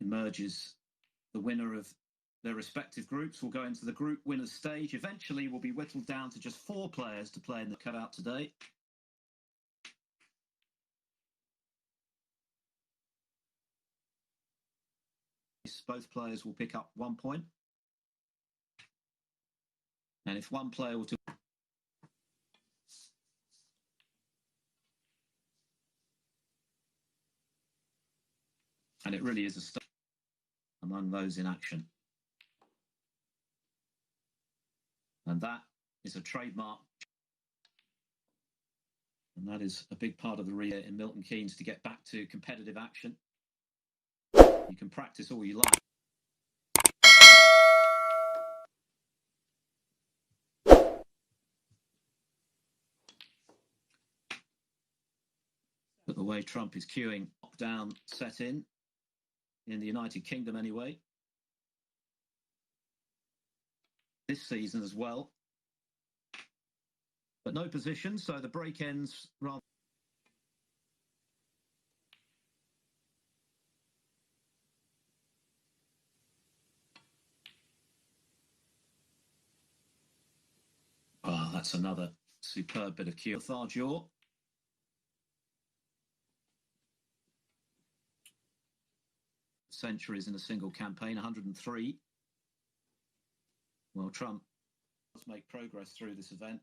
emerges the winner of their respective groups will go into the group winners stage. Eventually will be whittled down to just 4 players to play in the cutout today. Both players will pick up 1 point. And if one player will do... And it really is a start among those in action. And that is a trademark. And that is a big part of the relay in Milton Keynes to get back to competitive action. You can practice all you like. But the way Trump is queuing lockdown set in the United Kingdom anyway, this season as well. But no position, so the break ends rather... Oh, that's another superb bit of cue. Tharjaw. Centuries in a single campaign, 103. Well, Trump does make progress through this event.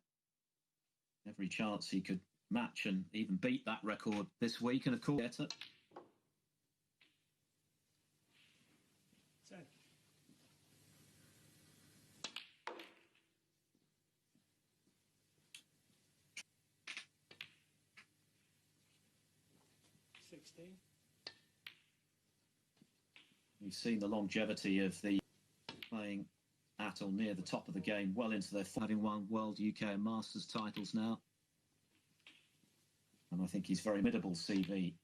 Every chance he could match and even beat that record this week, and of course, get it. We've seen the longevity of the playing at or near the top of the game, well into their having won World, UK and Masters titles now. And I think he's very formidable CV.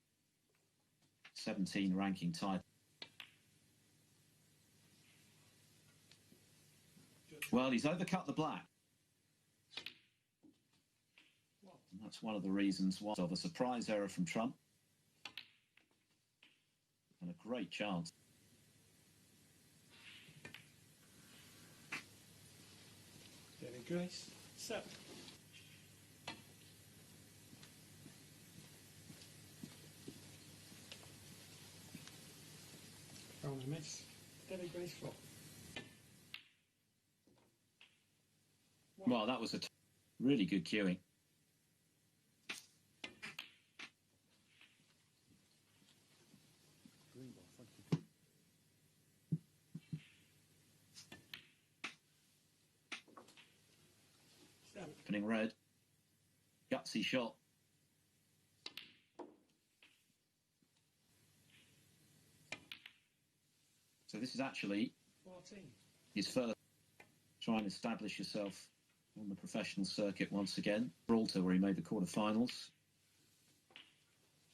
17 ranking title. Well, he's overcut the black. And that's one of the reasons why of a surprise error from Trump. And a great chance. Grace, set. Found a miss. Debbie Grace flop. Well, that was a really good cueing. Opening red. Gutsy shot. So this is actually 14. His first. Try and establish yourself on the professional circuit once again. Gibraltar, where he made the quarterfinals.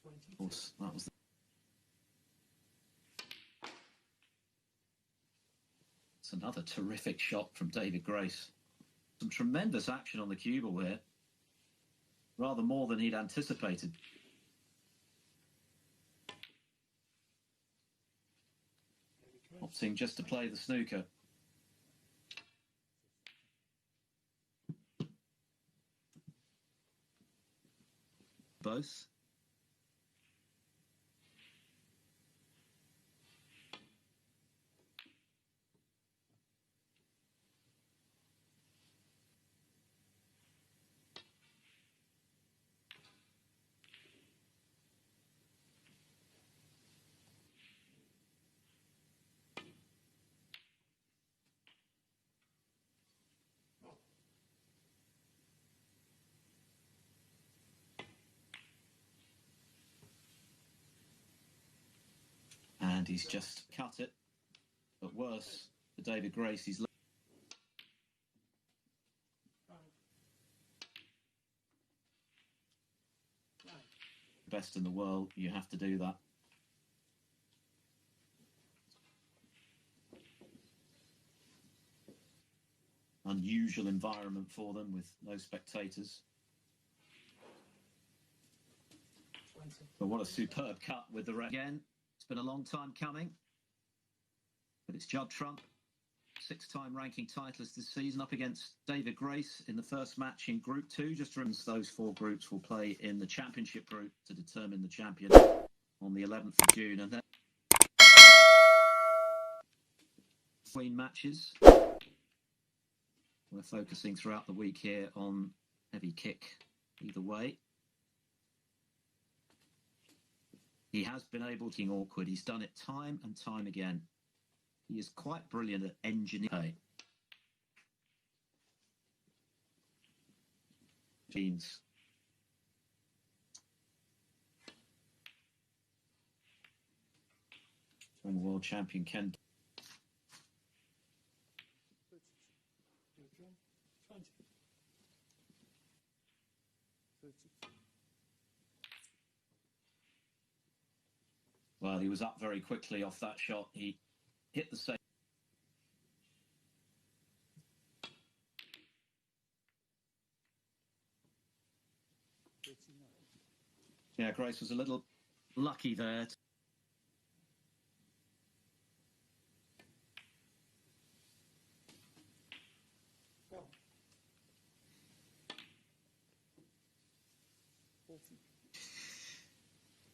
Of course, that was. It's another terrific shot from David Grace. Some tremendous action on the cue ball here. Rather more than he'd anticipated. Opting just to play the snooker. Both. And he's just cut it. But worse for David Grace, he's best in the world. You have to do that. Unusual environment for them with no spectators. But what a superb cut with the red again. It's been a long time coming. But it's Judd Trump, six-time ranking titleist this season, up against David Grace in the first match in Group 2. Just remember, those four groups will play in the Championship group to determine the champion on the 11th of June. And then between matches, we're focusing throughout the week here on heavy kick either way. He has been able to be awkward. He's done it time and time again. He is quite brilliant at engineering. Teams. Former world champion Ken. Well, he was up very quickly off that shot. He hit the same. Yeah, Grace was a little lucky there.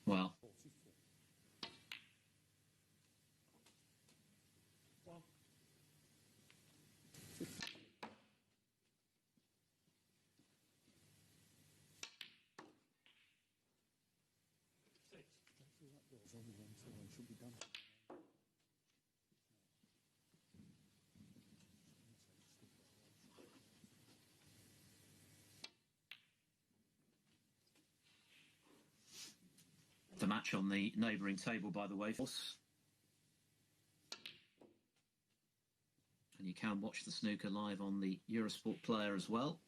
Well, the match on the neighbouring table, by the way. And you can watch the snooker live on the Eurosport player as well.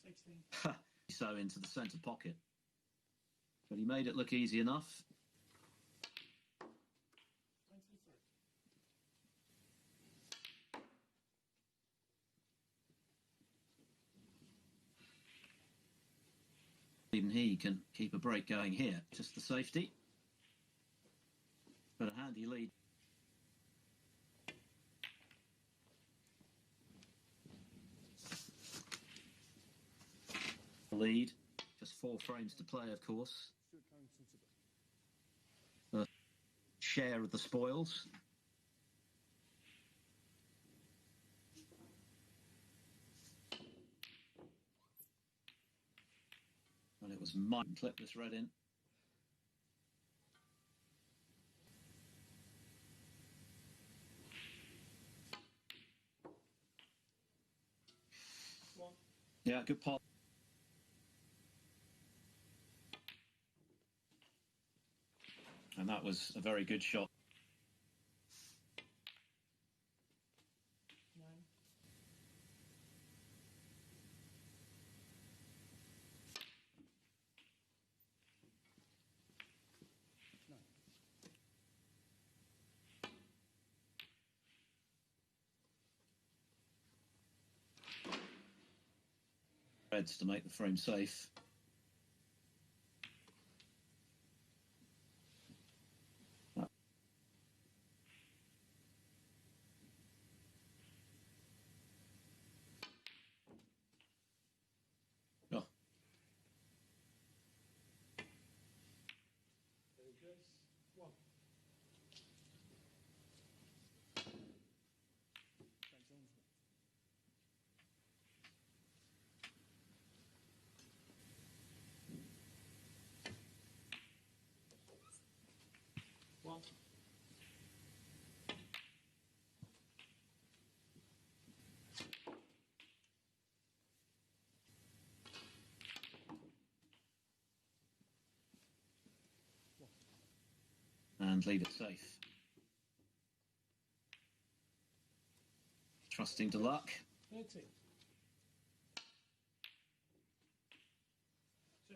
16. So into the centre pocket. But he made it look easy enough. Even he can keep a break going here. Just the safety. But a handy lead. Lead. Just 4 frames to play, of course. A share of the spoils. And it was Mike. Clip this red in. Yeah, good pot. And that was a very good shot. Reds to make the frame safe. Oh. And leave it safe. Trusting to luck. 30. 2.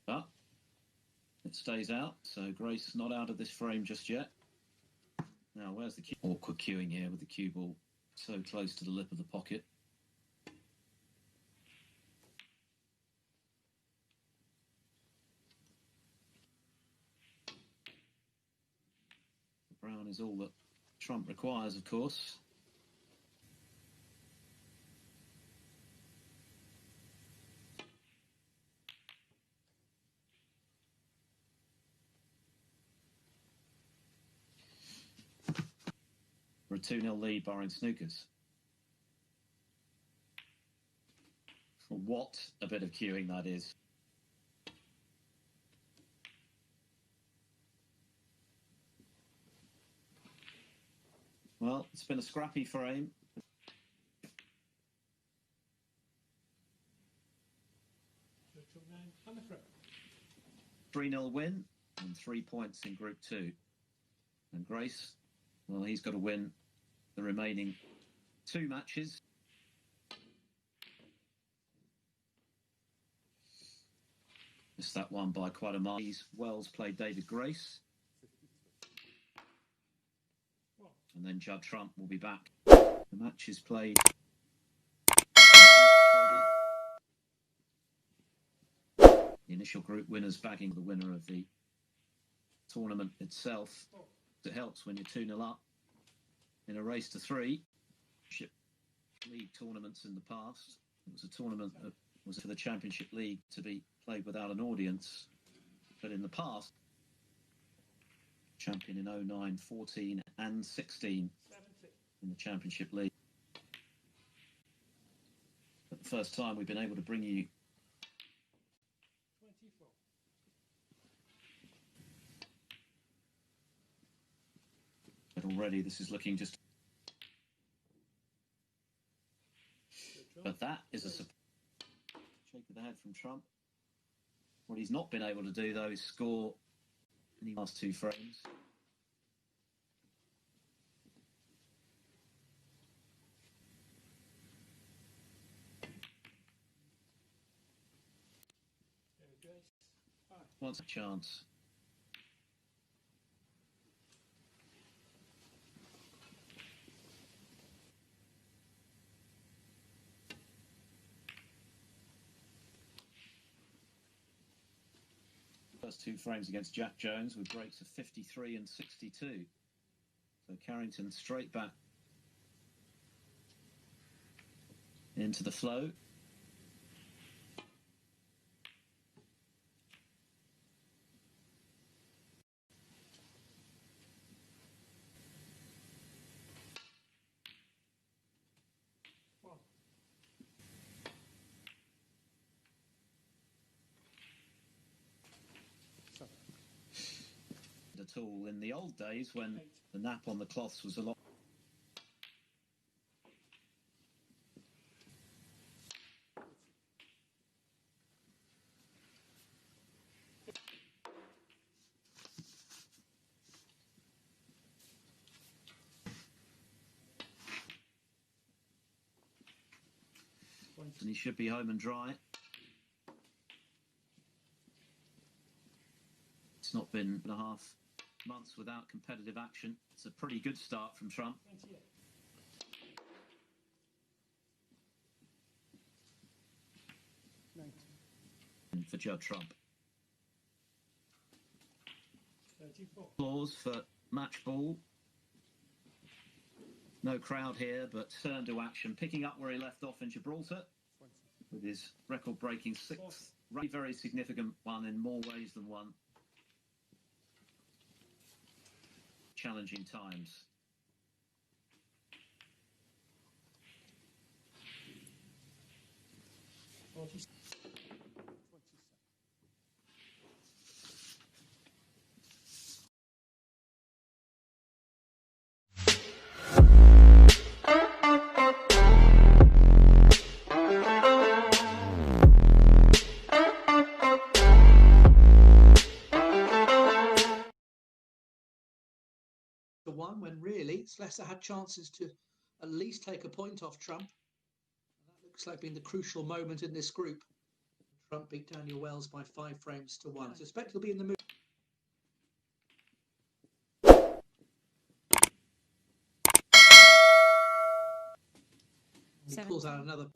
But it stays out, so Grace not out of this frame just yet. Now, where's the cue? Awkward queuing here with the cue ball so close to the lip of the pocket. Brown is all that Trump requires, of course. For a 2-0 lead, barring snookers. What a bit of queuing that is. Well, it's been a scrappy frame. 3-0 win and 3 points in Group 2. And Grace, well, he's got to win the remaining 2 matches. Missed that one by quite a mile. Wells played David Grace. And then Judd Trump will be back. The match is played. The initial group winners bagging the winner of the tournament itself. It helps when you're 2-0 up in a race to 3. League tournaments in the past. It was a tournament that was for the Championship League to be played without an audience. But in the past, champion in 09, 14 and 16 in the Championship League. But the first time we've been able to bring you 24. But already this is looking just... But that is a shake of the head from Trump. What he's not been able to do, though, is score in the last 2 frames. Once a chance. First 2 frames against Jack Jones with breaks of 53 and 62. So Carrington straight back into the flow. At all in the old days when the nap on the cloths was a lot. And he should be home and dry. It's not been a half months without competitive action. It's a pretty good start from Trump. For Judd Trump. Applause for match ball. No crowd here, but turn to action, picking up where he left off in Gibraltar with his record-breaking 6th. Very significant one in more ways than one. Challenging times. One when really Slessor had chances to at least take a point off Trump. And that looks like being the crucial moment in this group. Trump beat Daniel Wells by 5 frames to 1. I suspect he'll be in the mood. He 17. pulls out another.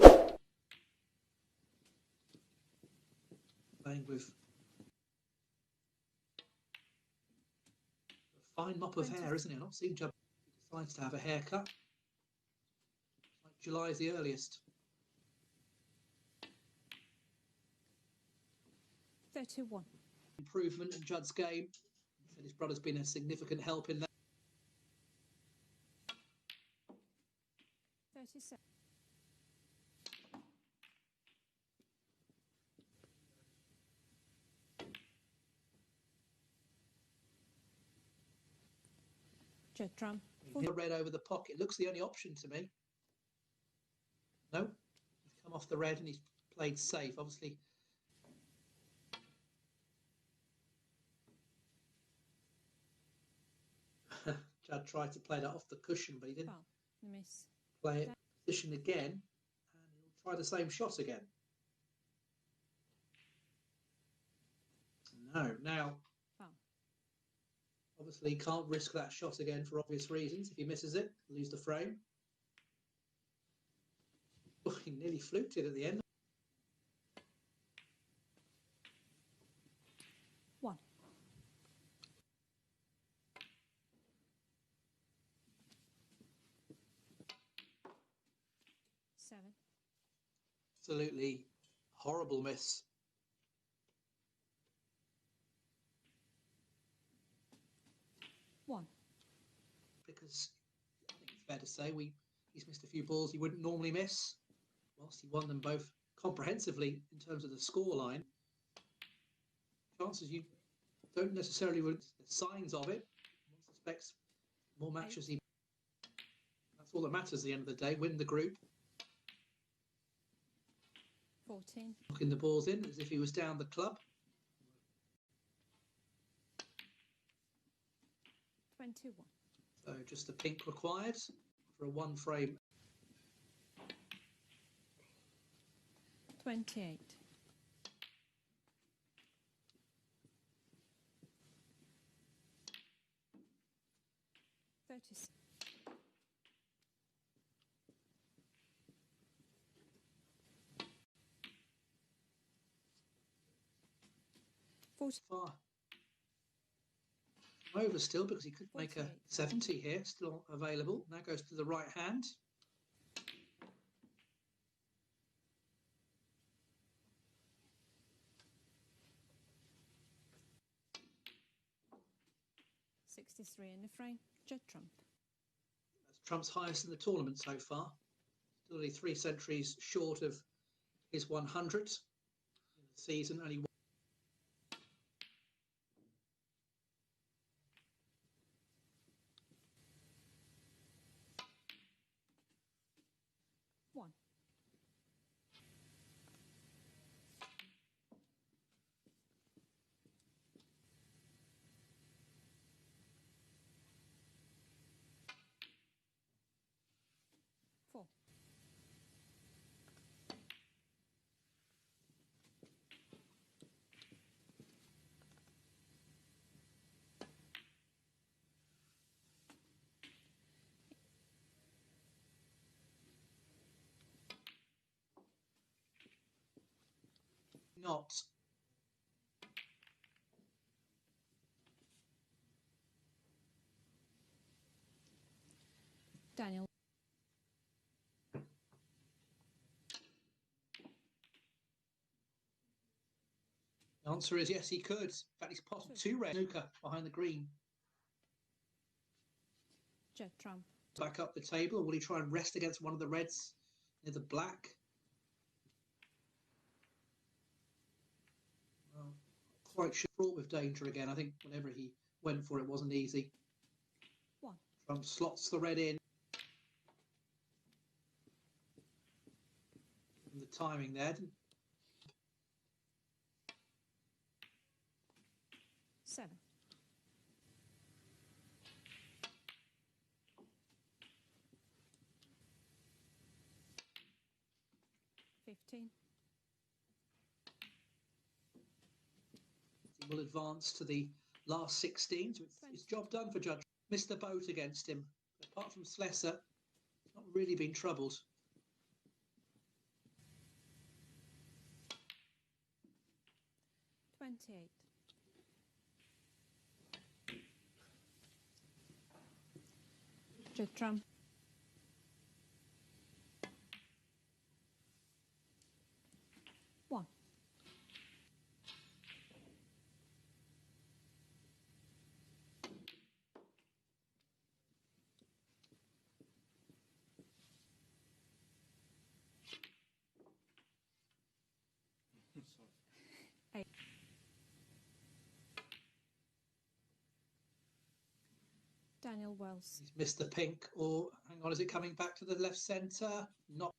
Playing with a fine mop of 20. hair, isn't it? I've not seen Judd. He decides to have a haircut. Like July is the earliest. 31. Improvement in Judd's game. He said his brother's been a significant help in that. 37. Judd Trump. Red over the pocket looks the only option to me. No, he's come off the red and he's played safe. Obviously, Judd tried to play that off the cushion, but he didn't. Foul. Miss. Play it position again, and he'll try the same shot again. No, now Foul. obviously he can't risk that shot again for obvious reasons. If he misses it, lose the frame. Oh, he nearly fluked it at the end. 1. Seven. Absolutely horrible miss. 1. Because I think it's fair to say he's missed a few balls he wouldn't normally miss. Whilst he won them both comprehensively in terms of the scoreline, chances you don't necessarily want the signs of it. One suspects more matches he. That's all that matters at the end of the day. Win the group, 14. knocking the balls in as if he was down the club. 21. So just a pink required for a one frame. 28. 36. 40. Far over still because he could make a 48. 70 here, still available. Now goes to the right hand. 63 in the frame. Judd Trump. That's Trump's highest in the tournament so far. Still only 3 centuries short of his 100 in the season. Only 1. 4. 'Not. Daniel. The answer is yes, he could. In fact, he's potted 2 red snooker behind the green. Judd Trump. Back up the table, or will he try and rest against one of the reds near the black? Well, quite sure, fraught with danger again. I think whenever he went for it wasn't easy. 1. Trump slots the red in. And the timing there. 7. 15. He will advance to the last 16. So it's job done for Judd. Missed the boat against him. Apart from Slesser, he's not really been troubled. 28. Judd Trump. 1. Sorry. 8. Daniel Wells. He's missed the pink, or hang on, is it coming back to the left centre? Not.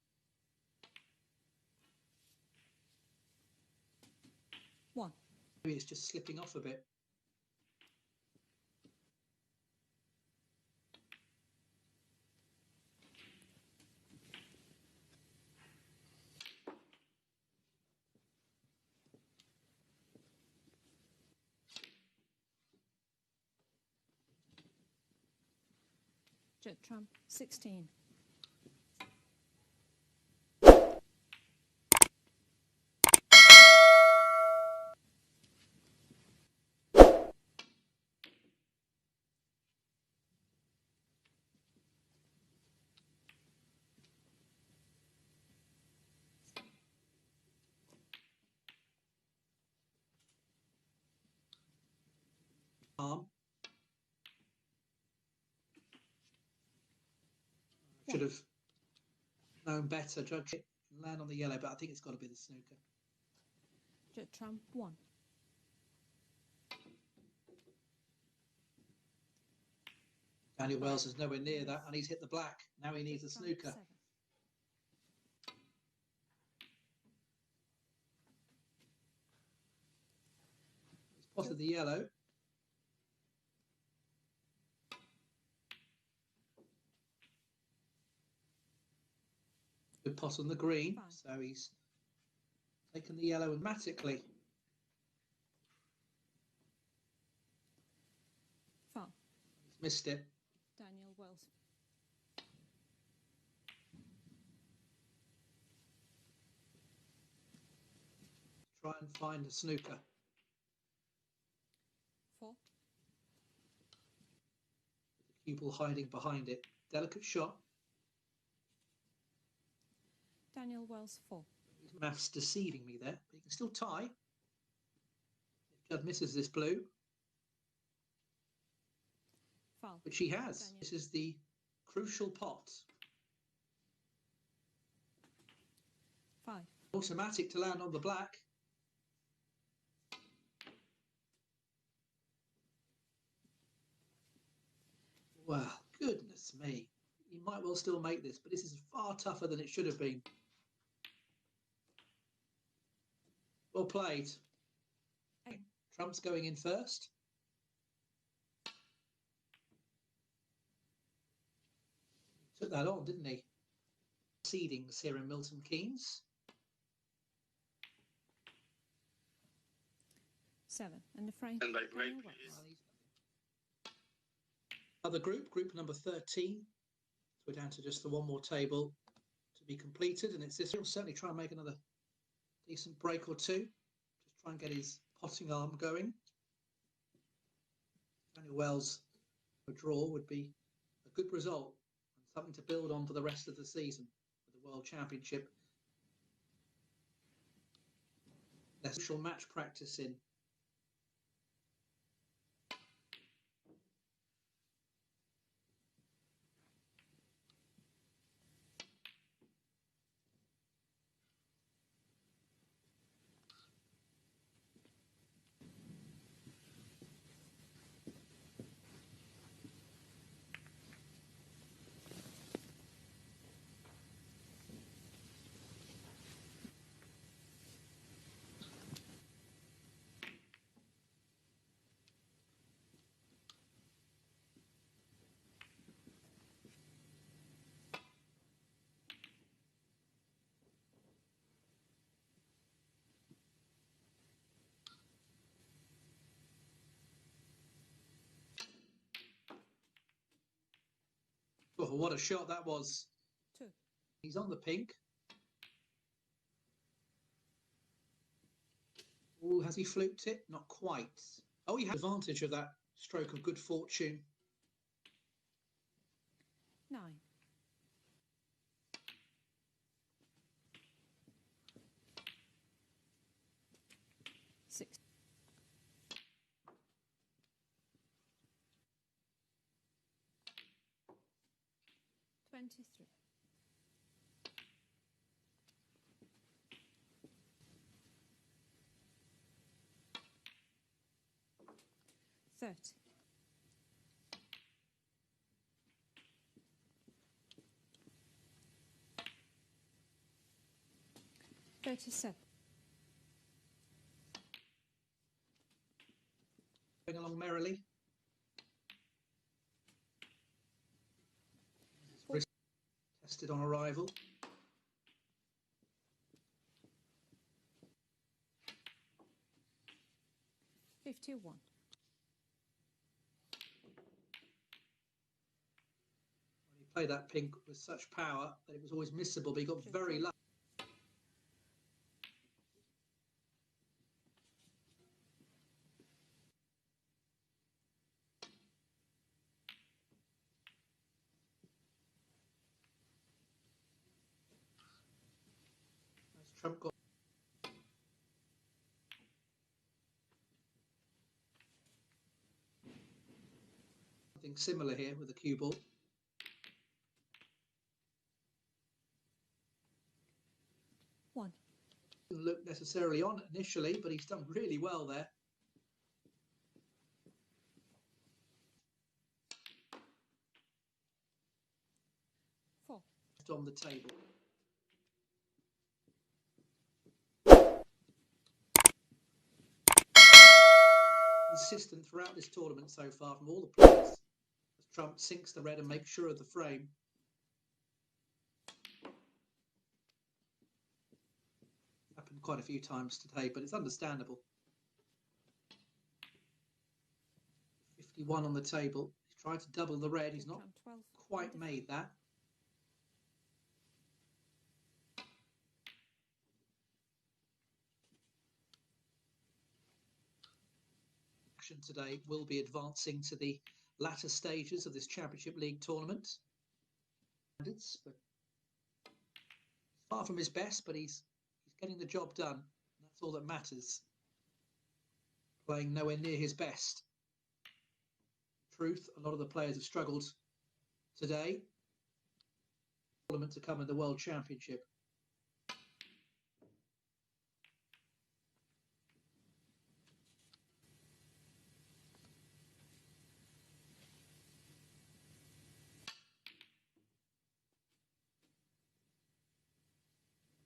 1. Maybe it's just slipping off a bit. Judd Trump. 16. Arm. Should have known better. Judge it and land on the yellow, but I think it's got to be the snooker. Judd Trump. 1. Daniel Wells is nowhere near that, and he's hit the black. Now he needs a Judd Trump. snooker. 7. He's spotted the yellow. Good pot on the green, Fine. so he's taken the yellow automatically. 5. He's missed it. Daniel Wells. Try and find a snooker. 4. The cue ball hiding behind it. Delicate shot. Daniel Wells. 4. His maths deceiving me there, but he can still tie. If Judd misses this blue, Foul. which he has. Daniel. This is the crucial pot. 5. Automatic to land on the black. Well, goodness me. He might well still make this, but this is far tougher than it should have been. Well played. 8. Trump's going in first. Took that on, didn't he? Seedings here in Milton Keynes. 7. And the frame. And like Daniel right, Wells. Other group, group number 13. So we're down to just the one more table to be completed, and it's this. He'll certainly try and make another decent break or two. Just try and get his potting arm going. Daniel Wells, a draw would be a good result and something to build on for the rest of the season for the World Championship. There's crucial match practice in. Oh, what a shot that was. 2. He's on the pink. Oh, has he fluked it? Not quite. Oh, he had advantage of that stroke of good fortune. 9. Six. 23. 30. 37. Going along merrily. Wrist tested on arrival. 51. He played that pink with such power that it was always missable, but he got very lucky. As Trump got something similar here with the cue ball. 1. Didn't look necessarily on initially, but he's done really well there. Four. On the table. Consistent throughout this tournament so far from all the players. As Trump sinks the red and makes sure of the frame. Happened quite a few times today, but it's understandable. 51 on the table. He's tried to double the red. He's not quite made that. Today will be advancing to the latter stages of this Championship League tournament. It's far from his best, but he's getting the job done. That's all that matters. Playing nowhere near his best. Truth, a lot of the players have struggled today. Tournament to come in the World Championship.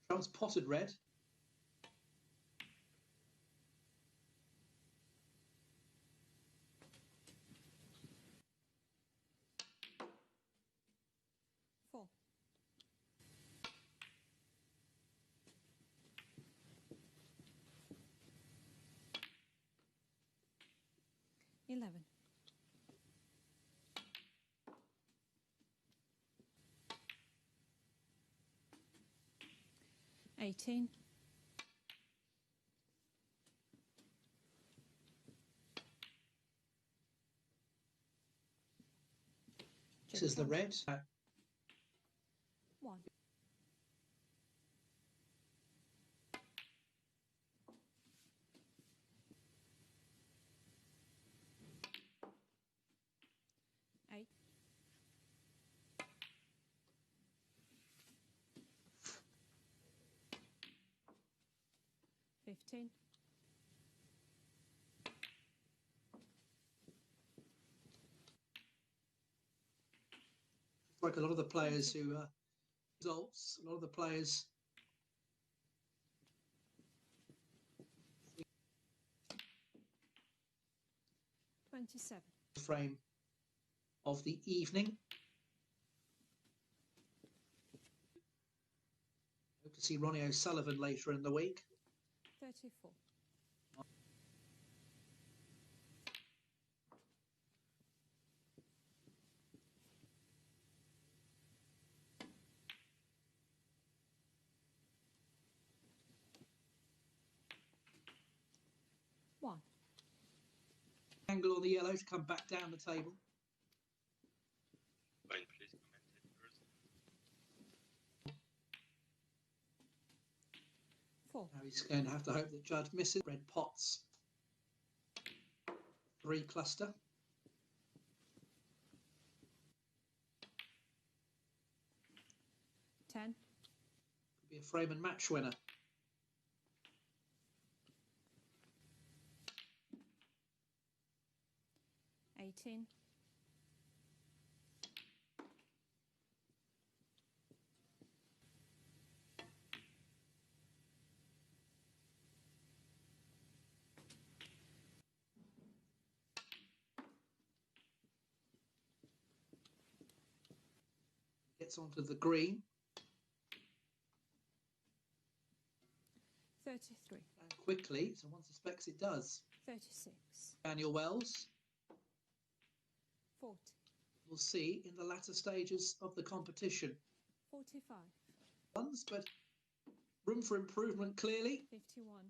Trump's potted red. Four. 11. 18. This is the red. 1. 8. 15. 'Like a lot of the players who results, a lot of the players 27. frame of the evening. Hope to see Ronnie O'Sullivan later in the week. 34. 34 angle on the yellow to come back down the table. Fine, please comment it first. 4. Now he's going to have to hope that Judd misses. Red pots. 3 cluster. 10. Could be a frame and match winner. Eighteen. Gets onto the green. 33. And quickly, so one suspects it does. 36. Daniel Wells. 40. We'll see in the latter stages of the competition. 45. But room for improvement clearly. 51.